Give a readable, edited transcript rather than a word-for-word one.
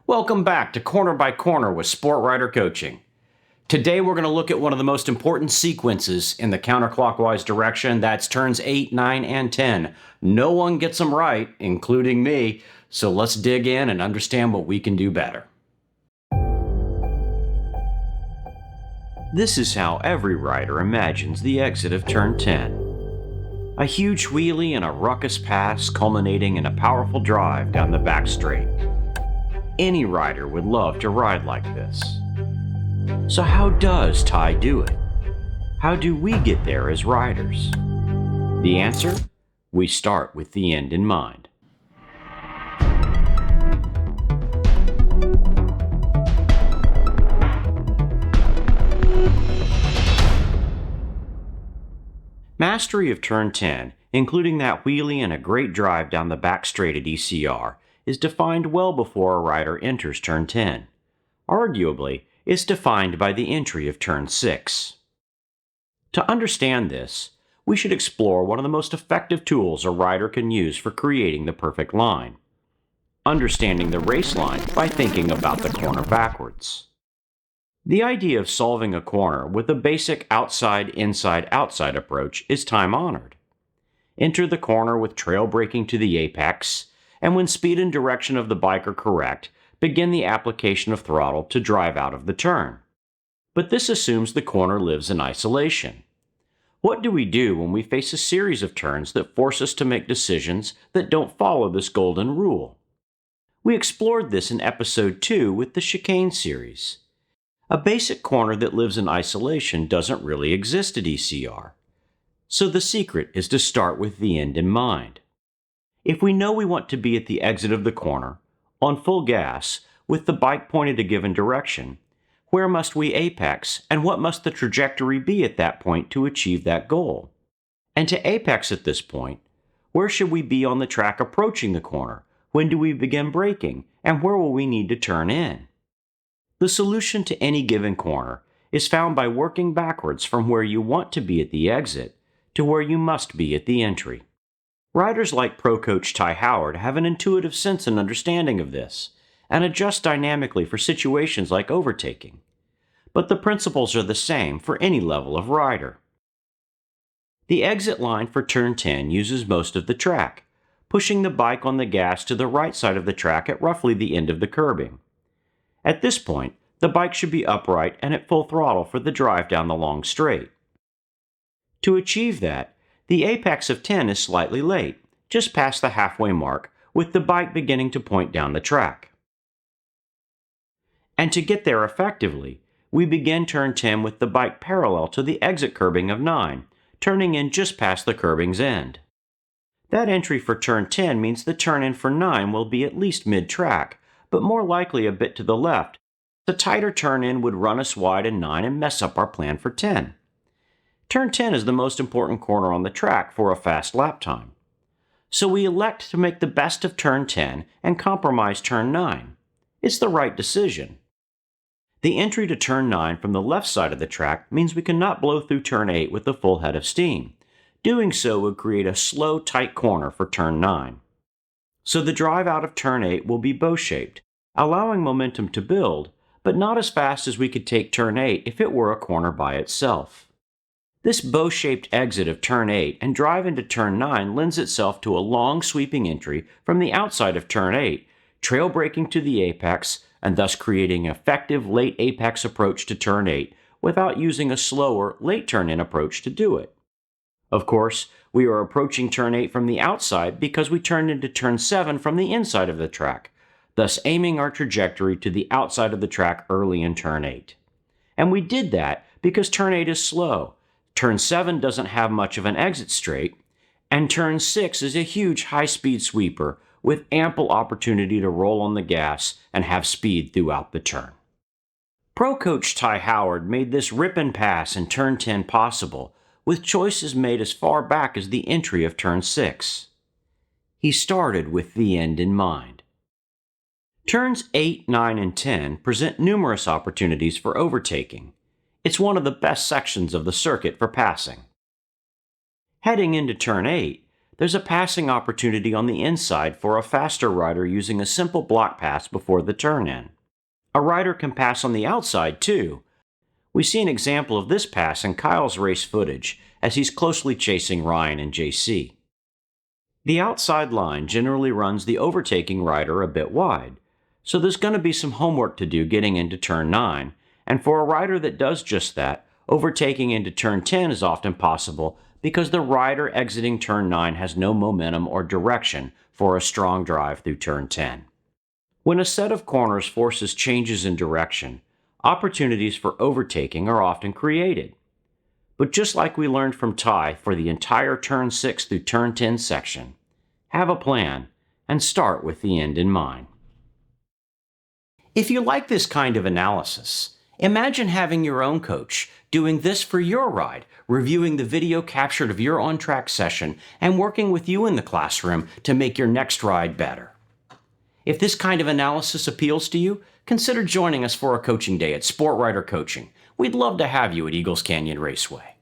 Welcome back to Corner by Corner with Sport Rider Coaching. Today we're going to look at one of the most important sequences in the counterclockwise direction. That's turns 8, 9, and 10. No one gets them right, including me, so let's dig in and understand what we can do better. This is how every rider imagines the exit of turn 10. A huge wheelie and a ruckus pass culminating in a powerful drive down the back straight. Any rider would love to ride like this. So how does Ty do it? How do we get there as riders? The answer? We start with the end in mind. Mastery of turn 10, including that wheelie and a great drive down the back straight at ECR, is defined well before a rider enters turn 10. Arguably, it's defined by the entry of turn 6. To understand this, we should explore one of the most effective tools a rider can use for creating the perfect line: understanding the race line by thinking about the corner backwards. The idea of solving a corner with a basic outside, inside, outside approach is time-honored. Enter the corner with trail braking to the apex, and when speed and direction of the bike are correct, begin the application of throttle to drive out of the turn. But this assumes the corner lives in isolation. What do we do when we face a series of turns that force us to make decisions that don't follow this golden rule? We explored this in episode 2 with the chicane series. A basic corner that lives in isolation doesn't really exist at ECR. So the secret is to start with the end in mind. If we know we want to be at the exit of the corner, on full gas, with the bike pointed a given direction, where must we apex, and what must the trajectory be at that point to achieve that goal? And to apex at this point, where should we be on the track approaching the corner? When do we begin braking? And where will we need to turn in? The solution to any given corner is found by working backwards from where you want to be at the exit to where you must be at the entry. Riders like Pro Coach Ty Howard have an intuitive sense and understanding of this, and adjust dynamically for situations like overtaking. But the principles are the same for any level of rider. The exit line for turn 10 uses most of the track, pushing the bike on the gas to the right side of the track at roughly the end of the curbing. At this point, the bike should be upright and at full throttle for the drive down the long straight. To achieve that, the apex of 10 is slightly late, just past the halfway mark, with the bike beginning to point down the track. And to get there effectively, we begin turn 10 with the bike parallel to the exit curbing of 9, turning in just past the curbing's end. That entry for turn 10 means the turn-in for 9 will be at least mid-track, but more likely a bit to the left. The tighter turn-in would run us wide in 9 and mess up our plan for 10. Turn 10 is the most important corner on the track for a fast lap time. So we elect to make the best of turn 10 and compromise turn 9. It's the right decision. The entry to turn 9 from the left side of the track means we cannot blow through turn 8 with the full head of steam. Doing so would create a slow, tight corner for turn 9. So the drive out of turn 8 will be bow-shaped, allowing momentum to build, but not as fast as we could take turn 8 if it were a corner by itself. This bow-shaped exit of turn 8 and drive into turn 9 lends itself to a long sweeping entry from the outside of turn 8, trail braking to the apex, and thus creating an effective late apex approach to turn 8 without using a slower late turn-in approach to do it. Of course, we are approaching turn 8 from the outside because we turned into turn 7 from the inside of the track, thus aiming our trajectory to the outside of the track early in turn 8. And we did that because turn 8 is slow. Turn 7 doesn't have much of an exit straight, and turn 6 is a huge high-speed sweeper with ample opportunity to roll on the gas and have speed throughout the turn. Pro Coach Ty Howard made this rip and pass in turn 10 possible with choices made as far back as the entry of turn 6. He started with the end in mind. Turns 8, 9, and 10 present numerous opportunities for overtaking. It's one of the best sections of the circuit for passing. Heading into turn 8, there's a passing opportunity on the inside for a faster rider using a simple block pass before the turn-in. A rider can pass on the outside too. We see an example of this pass in Kyle's race footage as he's closely chasing Ryan and JC. The outside line generally runs the overtaking rider a bit wide, so there's going to be some homework to do getting into turn 9, and for a rider that does just that, overtaking into turn 10 is often possible because the rider exiting turn 9 has no momentum or direction for a strong drive through turn 10. When a set of corners forces changes in direction, opportunities for overtaking are often created. But just like we learned from Ty for the entire turn 6 through turn 10 section, have a plan and start with the end in mind. If you like this kind of analysis, imagine having your own coach doing this for your ride, reviewing the video captured of your on-track session and working with you in the classroom to make your next ride better. If this kind of analysis appeals to you, consider joining us for a coaching day at Sport Rider Coaching. We'd love to have you at Eagles Canyon Raceway.